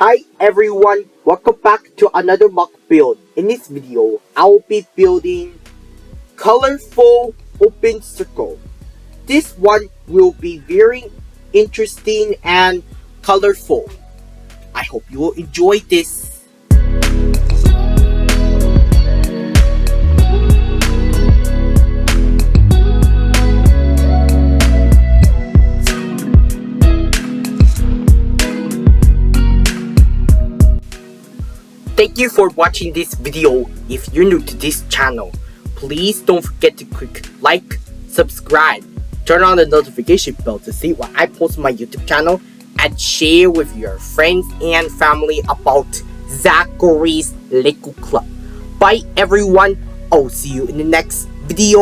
Hi everyone, welcome back to another MOC Build. In this video, I will be building colorful open circle. This one will be very interesting and colorful. I hope you will enjoy this. Thank you for watching this video. If you're new to this channel, please don't forget to click like, subscribe, turn on the notification bell to see when I post on my YouTube channel, and share with your friends and family about Zachary's Lego Club. Bye everyone, I'll see you in the next video.